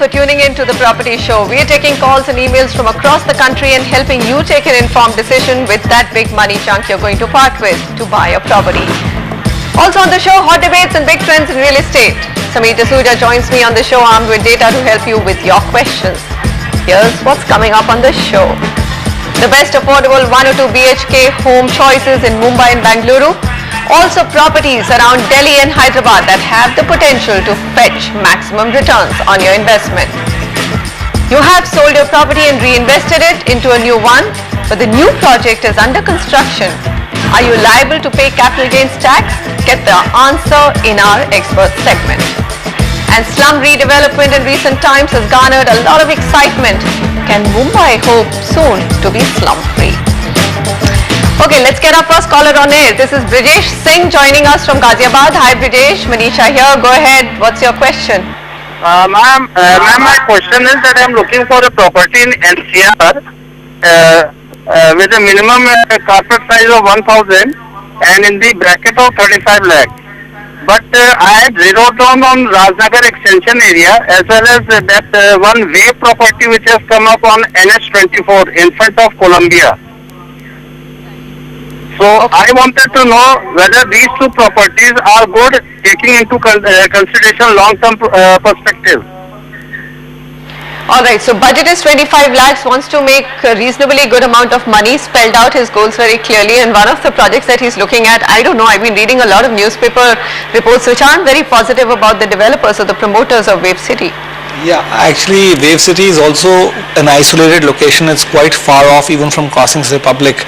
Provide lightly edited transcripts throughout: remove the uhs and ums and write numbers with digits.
for tuning in to the Property Show. We are taking calls and emails from across the country and helping you take an informed decision with that big money chunk you're going to part with to buy a property. Also on the show, hot debates and big trends in real estate. Sameer D'Souza joins me on the show armed with data to help you with your questions. Here's what's coming up on the show. The best affordable 1 or 2 BHK home choices in Mumbai and Bangalore. Also properties around Delhi and Hyderabad that have the potential to fetch maximum returns on your investment. You have sold your property and reinvested it into a new one, but the new project is under construction. Are you liable to pay capital gains tax? Get the answer in our expert segment. And slum redevelopment in recent times has garnered a lot of excitement. Can Mumbai hope soon to be slum-free? Okay, let's get our first caller on air. This is Brijesh Singh joining us from Ghaziabad. Hi Brijesh, Manisha here. Go ahead. What's your question? Ma'am, my question is that I'm looking for a property in NCR with a minimum carpet size of 1,000 and in the bracket of 35 lakh. But I had zeroed down on Rajnagar extension area as well as that one way property which has come up on NH24 in front of Columbia. So I wanted to know whether these two properties are good, taking into consideration long-term perspective. Alright, so budget is 25 lakhs, wants to make a reasonably good amount of money, spelled out his goals very clearly, and one of the projects that he's looking at, I don't know, I've been reading a lot of newspaper reports which aren't very positive about the developers or the promoters of Wave City. Yeah, actually Wave City is also an isolated location. It's quite far off even from Crossings Republic.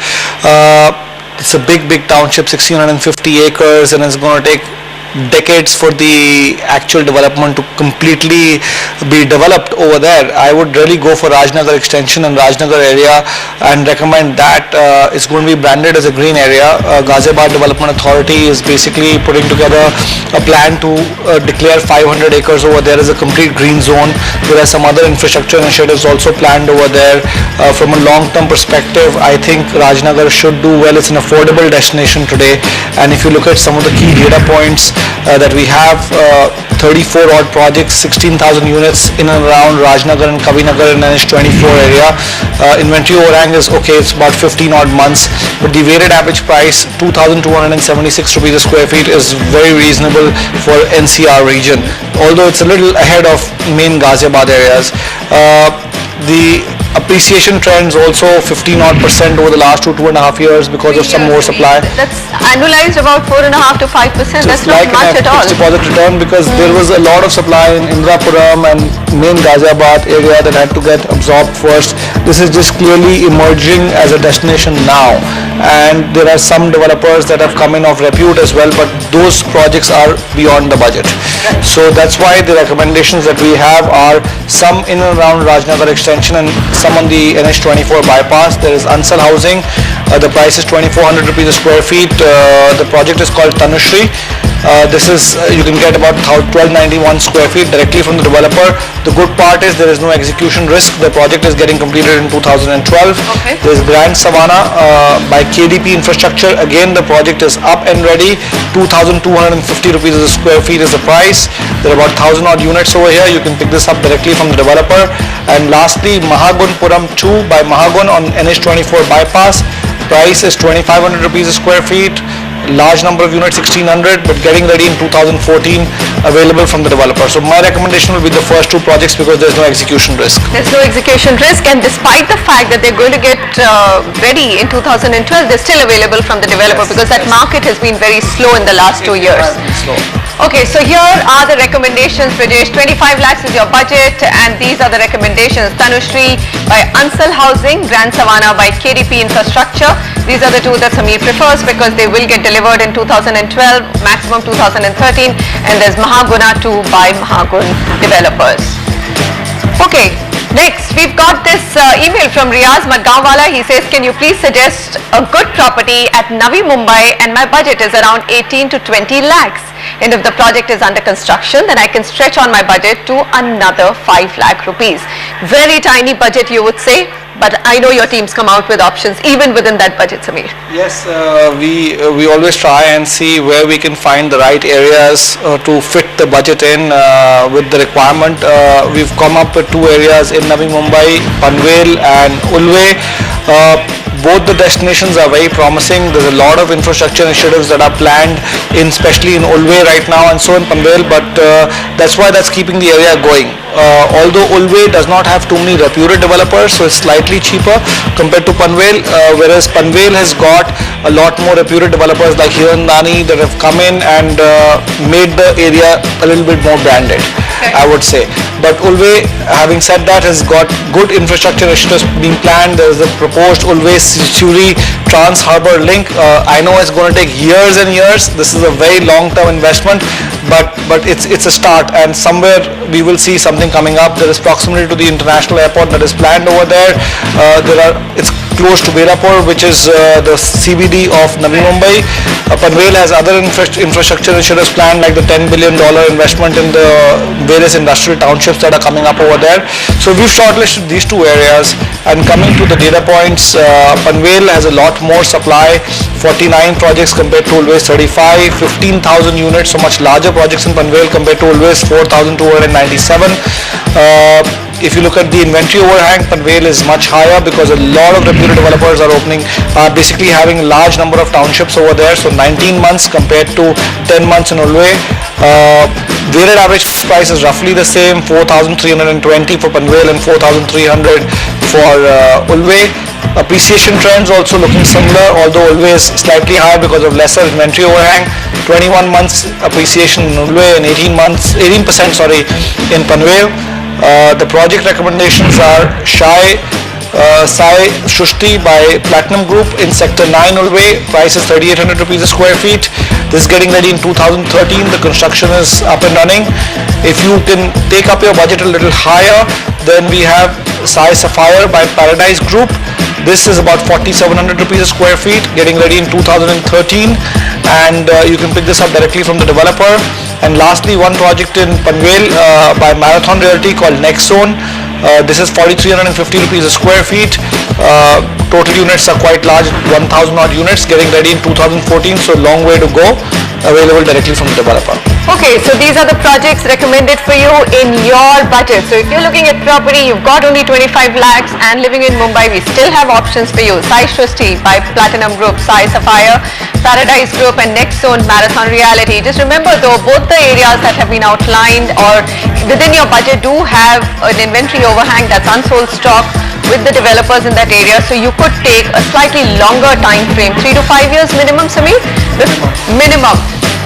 It's a big township, 1,650 acres, and it's going to take decades for the actual development to completely be developed over there. I would really go for Rajnagar extension and Rajnagar area and recommend that. It's going to be branded as a green area. Ghaziabad Development Authority is basically putting together a plan to declare 500 acres over there as a complete green zone. There are some other infrastructure initiatives also planned over there. From a long-term perspective, I think Rajnagar should do well. It's an affordable destination today, and if you look at some of the key data points that we have, 34 odd projects, 16,000 units in and around Rajnagar and Kavinagar and NH24 area. Inventory overhang is okay, it's about 15 odd months, but the weighted average price 2,276 rupees a square feet is very reasonable for NCR region, although it's a little ahead of main Ghaziabad areas. The appreciation trends also 15% over the last 2.5 years because of some more supply. That's annualized about 4.5 to 5%. That's not like much at all. Fixed deposit return because there was a lot of supply in Indrapuram and main Ghaziabad area that had to get absorbed first. This is just clearly emerging as a destination now, and there are some developers that have come in of repute as well, but those projects are beyond the budget. So that's why the recommendations that we have are some in and around Rajnagar extension and some on the NH24 bypass. There is Ansal Housing. The price is 2,400 rupees a square feet. The project is called Tanushri. This is, you can get about 1,291 square feet directly from the developer. The good part is there is no execution risk. The project is getting completed in 2012. Okay. There is Grand Savannah by KDP Infrastructure. Again, the project is up and ready. 2,250 rupees a square feet is the price. There are about 1,000 odd units over here. You can pick this up directly from the developer. And lastly, Mahagunpuram 2 by Mahagun on NH24 bypass. Price is 2,500 rupees a square feet. Large number of units, 1,600, but getting ready in 2014, available from the developer. So my recommendation will be the first two projects because there's no execution risk. There's no execution risk, and despite the fact that they're going to get ready in 2012, they're still available from the developer because that market has been very slow in the last 2 years. Okay, so here are the recommendations, Brijesh. 25 lakhs is your budget, and these are the recommendations. Tanushri by Ansal Housing, Grand Savannah by KDP Infrastructure. These are the two that Sameer prefers because they will get delivered in 2012, maximum 2013, and there's Mahaguna 2 by Mahagun Developers. Okay, next we've got this email from Riaz Madgaonwala. He says, can you please suggest a good property at Navi Mumbai, and my budget is around 18 to 20 lakhs. And if the project is under construction, then I can stretch on my budget to another 5 lakh rupees. Very tiny budget, you would say. But I know your teams come out with options even within that budget, Sameer. Yes, we always try and see where we can find the right areas to fit the budget in with the requirement. We've come up with two areas in Navi Mumbai, Panvel and Ulve. Both the destinations are very promising. There's a lot of infrastructure initiatives that are planned, especially in Ulve right now and so in Panvel, but that's why that's keeping the area going. Although Ulve does not have too many reputed developers, so it's slightly cheaper compared to Panvel, whereas Panvel has got a lot more reputed developers like Hirandani that have come in and made the area a little bit more branded, I would say. But Ulve, having said that, has got good infrastructure initiatives being planned. There's the proposed Ulve-Suri Trans Harbour link. I know it's going to take years and years. This is a very long-term investment, but it's a start, and somewhere we will see something coming up. There is proximity to the international airport that is planned over there. It's close to Belapur, which is the CBD of Navi Mumbai. Panvel has other infrastructure initiatives planned, like the $10 billion investment in the various industrial townships that are coming up over there. So we've shortlisted these two areas, and coming to the data points, Panvel has a lot more supply, 49 projects compared to Ulve's 35, 15,000 units, so much larger projects in Panvel compared to Ulve's 4,297. If you look at the inventory overhang, Panvel is much higher because a lot of reputed developers are basically having a large number of townships over there. So 19 months compared to 10 months in Ulve. Weighted average price is roughly the same, 4,320 for Panvel and 4,300 for Ulve. Appreciation trends also looking similar, although Ulve is slightly higher because of lesser inventory overhang. 21 months appreciation in Ulve and 18% in Panvel. The project recommendations are Sai Shushti by Platinum Group in Sector 9 Ulve. Price is 3,800 rupees a square feet. This is getting ready in 2013. The construction is up and running. If you can take up your budget a little higher, then we have Sai Sapphire by Paradise Group. This is about 4,700 rupees a square feet, getting ready in 2013, and you can pick this up directly from the developer. And lastly, one project in Panvel by Marathon Realty called Next Zone. This is 4,350 rupees a square feet. Total units are quite large, 1,000 odd units, getting ready in 2014, so long way to go. Available directly from the developer. Okay, so these are the projects recommended for you in your budget. So if you're looking at property, you've got only 25 lakhs and living in Mumbai, we still have options for you. Sai Shushti by Platinum Group, Sai Sapphire, Paradise Group and Next Zone Marathon Reality. Just remember though, both the areas that have been outlined or within your budget do have an inventory overhang, that's unsold stock with the developers in that area. So you could take a slightly longer time frame, 3 to 5 years minimum, Sameer? Minimum.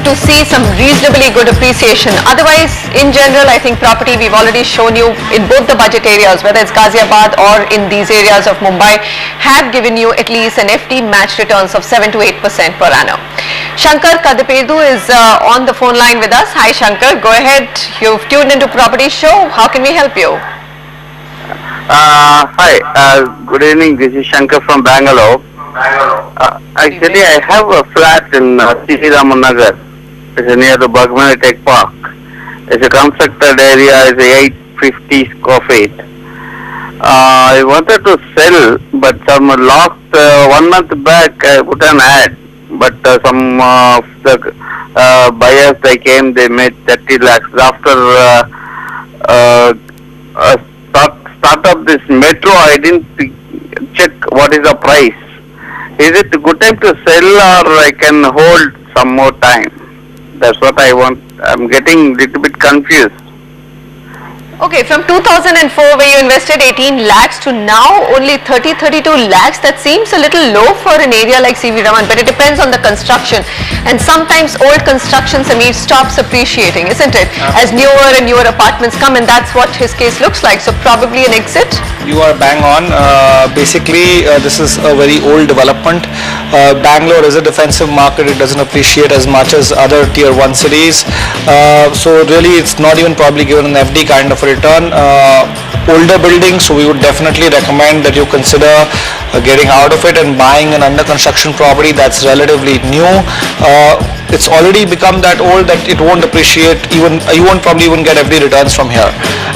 To see some reasonably good appreciation. Otherwise, in general, I think property we've already shown you in both the budget areas, whether it's Ghaziabad or in these areas of Mumbai, have given you at least an FD match returns of 7 to 8% per annum. Shankar Kadapedu is on the phone line with us. Hi Shankar, go ahead. You've tuned into Property Show. How can we help you? Hi, good evening. This is Shankar from Bangalore. Actually, I have a flat in C.C. Raman Nagar. It's near the Bergman Tech Park. It's a constructed area. It's 850 square feet. I wanted to sell, but some last 1 month back I put an ad, but some of the buyers they came, they made 30 lakhs. After start up this metro, I didn't check what is the price. Is it a good time to sell or I can hold some more time? That's what I want. I'm getting a little bit confused. Okay, from 2004 where you invested 18 lakhs to now only 32 lakhs, that seems a little low for an area like C.V. Raman, but it depends on the construction. And sometimes old construction, Sameer, stops appreciating, isn't it? As newer and newer apartments come, and that's what his case looks like. So probably an exit? You are bang on. Basically, this is a very old development. Bangalore is a defensive market. It doesn't appreciate as much as other tier 1 cities. So really, it's not even probably given an FD kind of a return. Older buildings, so we would definitely recommend that you consider getting out of it and buying an under construction property that's relatively new. it's already become that old that it won't appreciate, even you won't probably even get FD returns from here.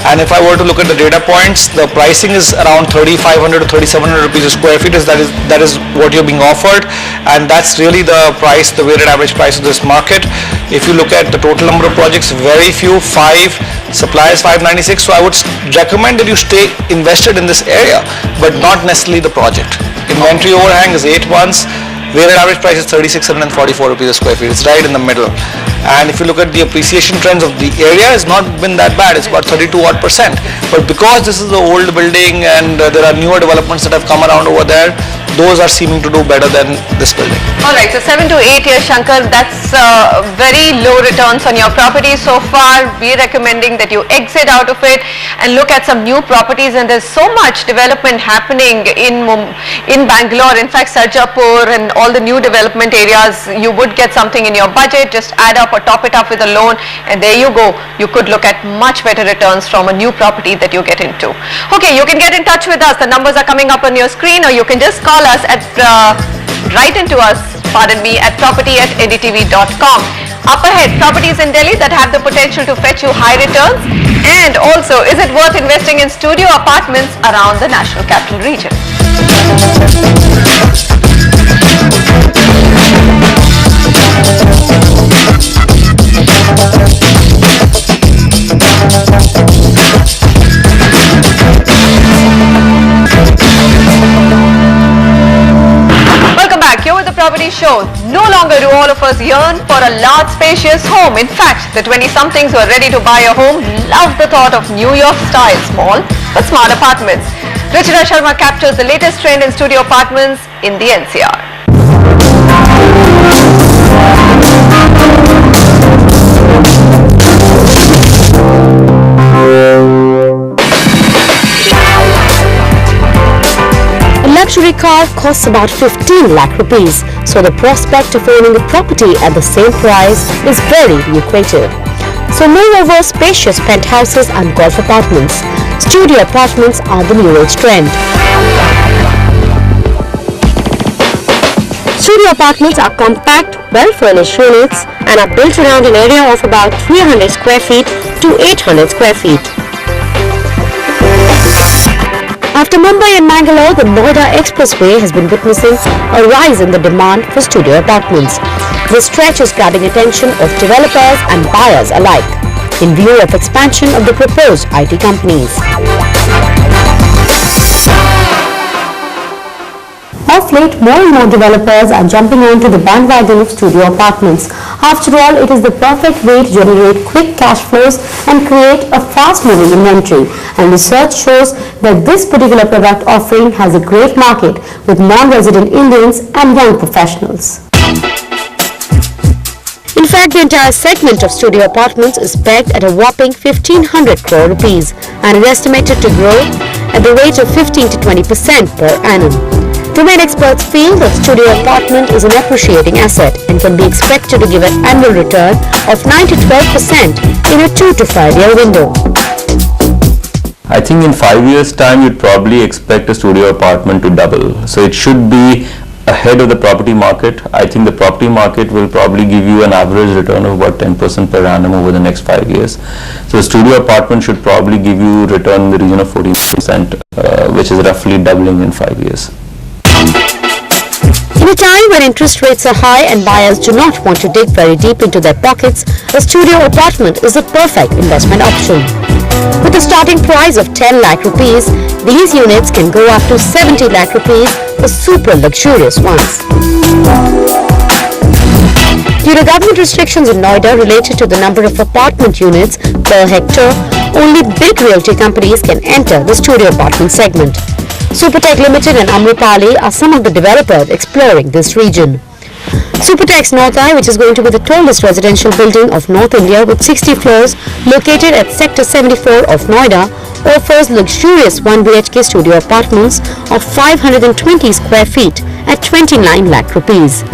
And if I were to look at the data points, the pricing is around 3,500 to 3,700 rupees a square feet. That is what you're being offered, and that's really the price, the weighted average price of this market. If you look at the total number of projects, very few, 5, supply is 596. So I would recommend that you stay invested in this area, but not necessarily the project. Inventory overhang is 8 months. Weighted average price is 3,644 rupees a square feet. It's right in the middle. And if you look at the appreciation trends of the area, it's not been that bad. It's about 32% odd. But because this is the old building and there are newer developments that have come around over there, those are seeming to do better than this building. Alright, so 7 to 8 years, Shankar, that's very low returns on your property so far. We're recommending that you exit out of it and look at some new properties, and there's so much development happening in Bangalore. In fact, Sarjapur and all the new development areas, you would get something in your budget, just add up or top it up with a loan, and there you go. You could look at much better returns from a new property that you get into. Okay, you can get in touch with us. The numbers are coming up on your screen, or you can just call us at write into us, at property@ndtv.com. Up ahead, properties in Delhi that have the potential to fetch you high returns, and also, is it worth investing in studio apartments around the National Capital Region? Here with the Property Show. No longer do all of us yearn for a large, spacious home. In fact, the 20-somethings who are ready to buy a home love the thought of New York-style small but smart apartments. Ruchira Sharma captures the latest trend in studio apartments in the NCR. Luxury car costs about 15 lakh rupees, so the prospect of owning a property at the same price is very lucrative. So moreover, spacious penthouses and golf apartments. Studio apartments are the new age trend. Studio apartments are compact, well-furnished units and are built around an area of about 300 square feet to 800 square feet. After Mumbai and Mangalore, the Noida Expressway has been witnessing a rise in the demand for studio apartments. This stretch is grabbing attention of developers and buyers alike, in view of expansion of the proposed IT companies. Of late, more and more developers are jumping onto the bandwagon of studio apartments. After all, it is the perfect way to generate quick cash flows and create a fast-moving inventory. And research shows that this particular product offering has a great market with non-resident Indians and young professionals. In fact, the entire segment of studio apartments is pegged at a whopping 1,500 crore rupees and is estimated to grow at the rate of 15 to 20% per annum. Domain experts feel that studio apartment is an appreciating asset and can be expected to give an annual return of 9 to 12% in a 2 to 5 year window. I think in 5 years time you'd probably expect a studio apartment to double. So it should be ahead of the property market. I think the property market will probably give you an average return of about 10% per annum over the next 5 years. So the studio apartment should probably give you return in the region of 14%, which is roughly doubling in 5 years. In a time when interest rates are high and buyers do not want to dig very deep into their pockets, a studio apartment is the perfect investment option. With a starting price of 10 lakh rupees, these units can go up to 70 lakh rupees for super luxurious ones. Due to government restrictions in Noida related to the number of apartment units per hectare, only big realty companies can enter the studio apartment segment. Supertech Limited and Amrapali are some of the developers exploring this region. Supertech's North Eye, which is going to be the tallest residential building of North India with 60 floors, located at Sector 74 of Noida, offers luxurious 1 BHK studio apartments of 520 square feet at 29 lakh rupees.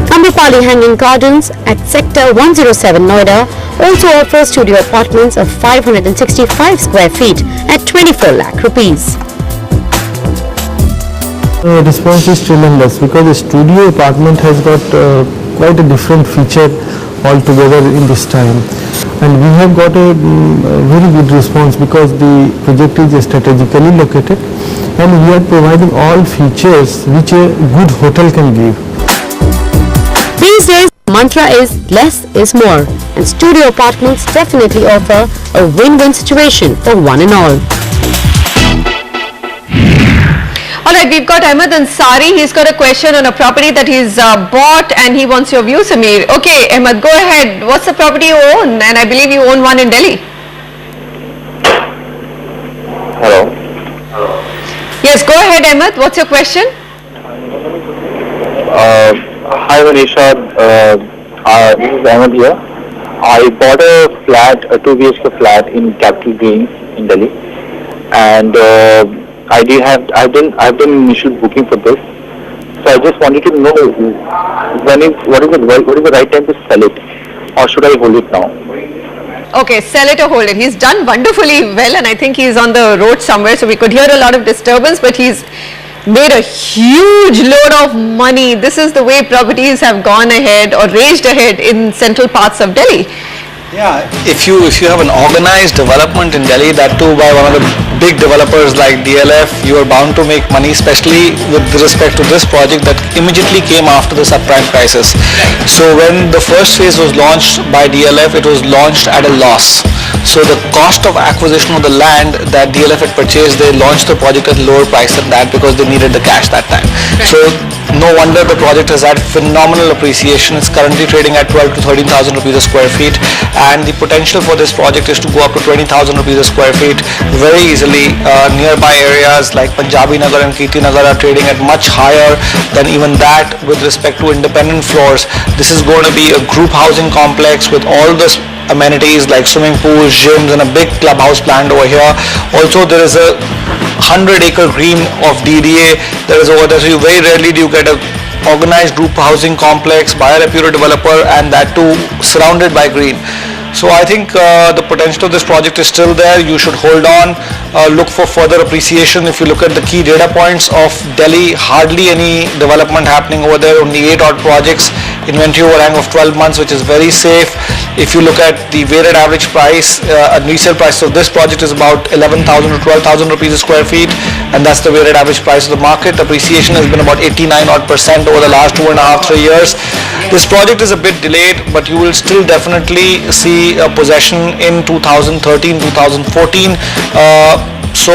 Amrapali Hanging Gardens at Sector 107 Noida also offers studio apartments of 565 square feet at 24 lakh rupees. The response is tremendous because the studio apartment has got quite a different feature altogether in this time. And we have got a very good response because the project is strategically located and we are providing all features which a good hotel can give. These days, the mantra is less is more, and studio apartments definitely offer a win-win situation for one and all. Alright, we've got Ahmed Ansari. He's got a question on a property that he's bought and he wants your view, Samir. Okay, Ahmed, go ahead. What's the property you own? And I believe you own one in Delhi. Hello. Yes, go ahead, Ahmed. What's your question? Hi Manisha, this is Ahmed here. I bought a flat, a 2 BHK flat in Capital Greens in Delhi, and I've done initial booking for this. So I just wanted to know what is the right time to sell it, or should I hold it now? Okay, sell it or hold it. He's done wonderfully well and I think he's on the road somewhere, so we could hear a lot of disturbance, but he's made a huge load of money. This is the way properties have gone ahead or raged ahead in central parts of Delhi. Yeah, if you have an organized development in Delhi, that too by one of the big developers like DLF, you are bound to make money, especially with respect to this project that immediately came after the subprime crisis. So when the first phase was launched by DLF, it was launched at a loss. So the cost of acquisition of the land that DLF had purchased, they launched the project at a lower price than that because they needed the cash that time. So no wonder the project has had phenomenal appreciation. It's currently trading at 12 to 13,000 rupees a square feet, and the potential for this project is to go up to 20,000 rupees a square feet very easily. Nearby areas like Punjabi Nagar and Kirti Nagar are trading at much higher than even that with respect to independent floors. This is going to be a group housing complex with all the amenities like swimming pools, gyms, and a big clubhouse planned over here. Also, there is a 100-acre green of DDA that is over there, so you very rarely do you get a organized group housing complex by a reputed developer, and that too surrounded by green. So I think the potential of this project is still there. You should hold on, look for further appreciation. If you look at the key data points of Delhi, hardly any development happening over there, only 8 odd projects, inventory overhang of 12 months, which is very safe. If you look at the weighted average price, and resale price of this project is about 11,000 to 12,000 rupees a square feet, and that's the weighted average price of the market. Appreciation has been about 89% over the last 2.5-3 years. This project is a bit delayed, but you will still definitely see a possession in 2013, 2014. So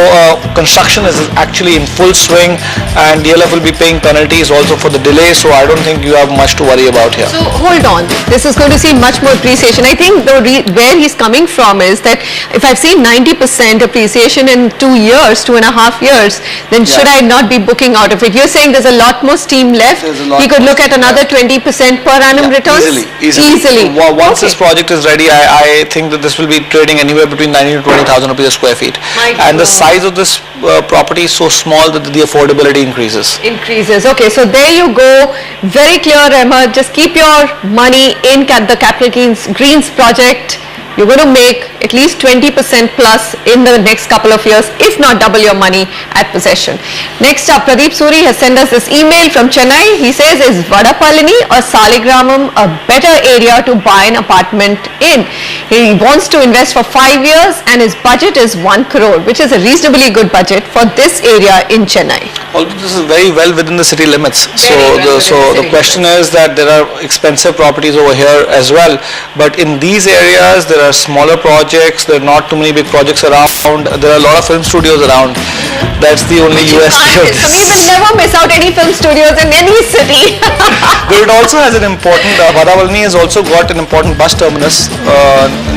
construction is actually in full swing, and DLF will be paying penalties also for the delay, so I don't think you have much to worry about here. So hold on, this is going to see much more appreciation. I think where he's coming from is that if I've seen 90% appreciation in 2 years, 2.5 years, then should I not be booking out of it? You're saying there's a lot more steam left. He could look at another 20% per annum returns? Easily. Once this project is ready, I think that this will be trading anywhere between 90 to 20,000 rupees a square feet. And the size of this property is so small that the affordability increases. Okay, so there you go. Very clear, Ahmed. Just keep your money in the Capital Greens project. You're going to make at least 20% plus in the next couple of years, if not double your money at possession. Next up, Pradeep Suri has sent us this email from Chennai. He says, is Vadapalani or Saligramam a better area to buy an apartment in? He wants to invest for 5 years and his budget is 1 crore, which is a reasonably good budget for this area in Chennai. Although this is very well within the city limits. So the question is that there are expensive properties over here as well, but in these areas there are smaller projects, there are not too many big projects around, there are a lot of film studios around. That's the only USP of this. So we will never miss out any film studios in any city. But it also has an important, Vadapalani has also got an important bus terminus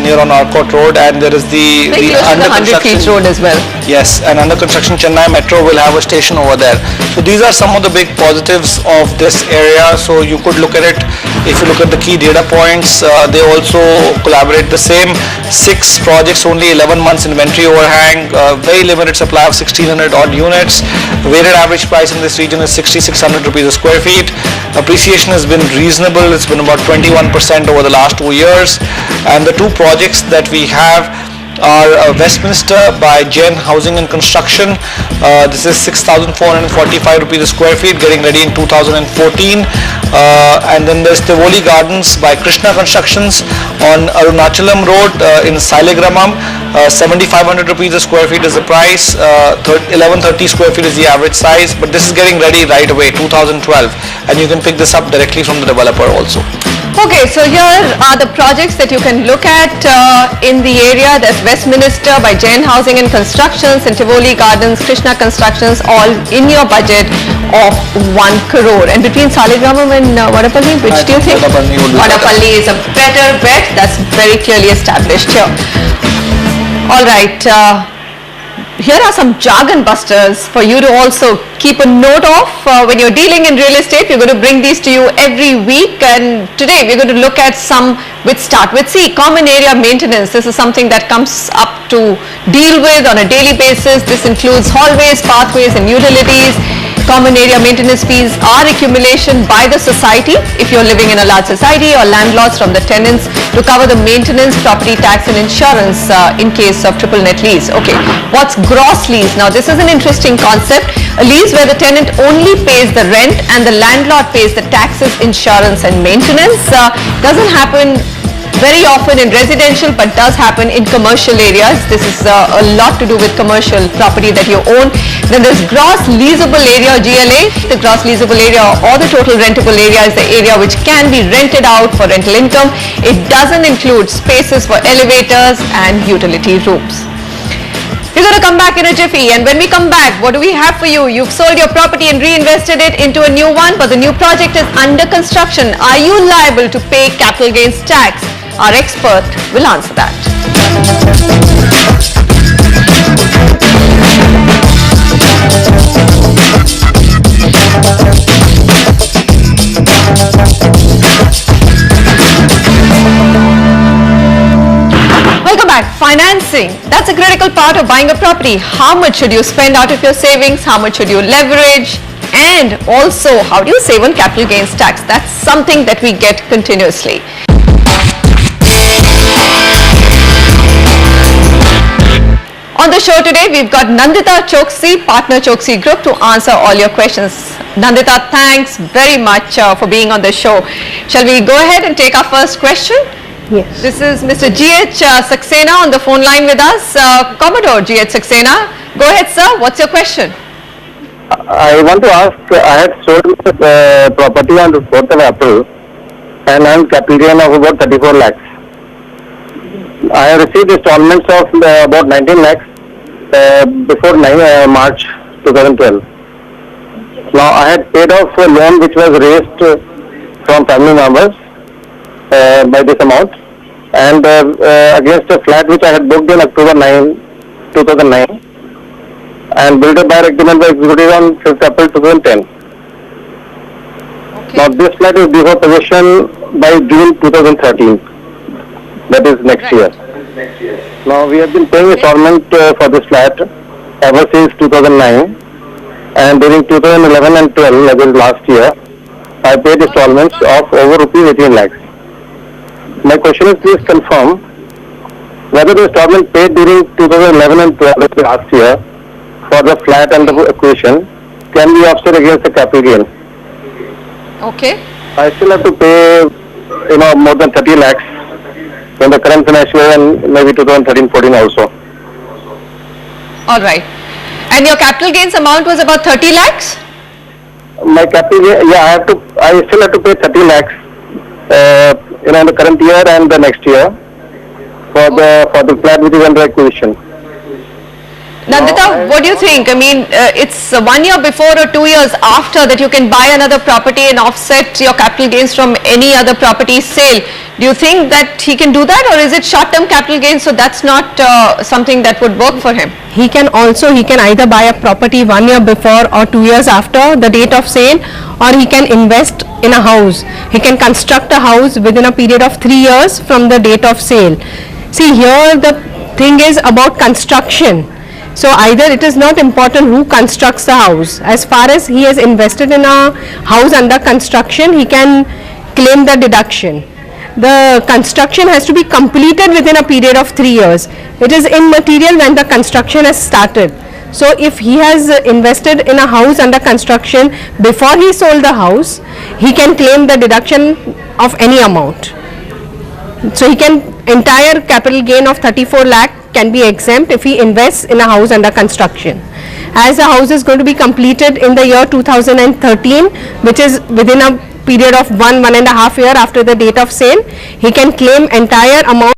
near on Arcot Road, and there is the under construction 100 feet road as well. Yes, and under construction Chennai Metro will have a station over there. So these are some of the big positives of this area. So you could look at it, if you look at the key data points, they also collaborate the same. 6 projects, only 11 months inventory overhang, very limited supply of 1,600 odd units. Weighted average price in this region is 6,600 rupees a square feet. Appreciation has been reasonable. It's been about 21% over the last 2 years. And the 2 projects that we have, are Westminster by Jain Housing and Construction. This is 6,445 rupees a square feet, getting ready in 2014. And then there's Tivoli Gardens by Krishna Constructions on Arunachalam Road in Saligramam. 7,500 rupees a square feet is the price. 1130 square feet is the average size, but this is getting ready right away, 2012, and you can pick this up directly from the developer also. Okay, so here are the projects that you can look at in the area. There's Westminster by Jain Housing and Constructions and Tivoli Gardens, Krishna Constructions, all in your budget of 1 crore. And between Saligramam and Vadapalli, which do you think? Vadapalli is a better bet. That's very clearly established here. All right. Here are some jargon busters for you to also keep a note of when you're dealing in real estate. We're going to bring these to you every week, and today we're going to look at some which start with C, common area maintenance. This is something that comes up to deal with on a daily basis. This includes hallways, pathways and utilities. Common area maintenance fees are accumulation by the society if you're living in a large society, or landlords from the tenants to cover the maintenance, property tax and insurance in case of triple net lease. Okay, what's gross lease? Now this is an interesting concept. A lease where the tenant only pays the rent and the landlord pays the taxes, insurance and maintenance. Doesn't happen very often in residential, but does happen in commercial areas. This is a lot to do with commercial property that you own. Then there's gross leasable area, GLA. The gross leasable area or the total rentable area is the area which can be rented out for rental income. It doesn't include spaces for elevators and utility rooms. We're going to come back in a jiffy, and when we come back, what do we have for you? You've sold your property and reinvested it into a new one, but the new project is under construction. Are you liable to pay capital gains tax? Our expert will answer that. Welcome back. Financing, that's a critical part of buying a property. How much should you spend out of your savings? How much should you leverage? And also, how do you save on capital gains tax? That's something that we get continuously. On the show today, we've got Nandita Choksi, partner Choksi Group, to answer all your questions. Nandita, thanks very much for being on the show. Shall we go ahead and take our first question? Yes. This is Mr. G.H. Saxena on the phone line with us. Commodore G.H. Saxena, go ahead, sir. What's your question? I want to ask, I had sold the property on the 4th of April and I am capital gain of about 34 lakhs. I have received installments of about 19 lakhs before March 2012. Now I had paid off a loan which was raised from family members by this amount, and against a flat which I had booked in October 9, 2009 and built a buyer agreement by executive on 5th April 2010. Okay. Now this flat is due for possession by June 2013. That is next year. Now we have been paying installment for this flat ever since 2009, and during 2011 and 12, that is last year, I paid installments of over rupees 18 lakhs. My question is, please confirm whether the installment paid during 2011 and 12 last year for the flat and the acquisition can be offset against the capital gain. Okay. I still have to pay, more than 30 lakhs in the current financial year and maybe 2013-14 also. All right. And your capital gains amount was about 30 lakhs? My capital gain, yeah, I still have to pay 30 lakhs, in the current year and the next year for the flat which is under acquisition. Nandita, what do you think? I mean, it's 1 year before or 2 years after that you can buy another property and offset your capital gains from any other property sale. Do you think that he can do that, or is it short-term capital gains, so that's not something that would work for him? He can either buy a property 1 year before or 2 years after the date of sale, or he can invest in a house. He can construct a house within a period of 3 years from the date of sale. See, here the thing is about construction. So either it is not important who constructs the house. As far as he has invested in a house under construction, he can claim the deduction. the construction has to be completed within a period of 3 years. It is immaterial when the construction has started. So if he has invested in a house under construction before he sold the house, he can claim the deduction of any amount. So he can, entire capital gain of 34 lakh can be exempt if he invests in a house under construction. As the house is going to be completed in the year 2013, which is within a period of 1.5 years after the date of sale, he can claim entire amount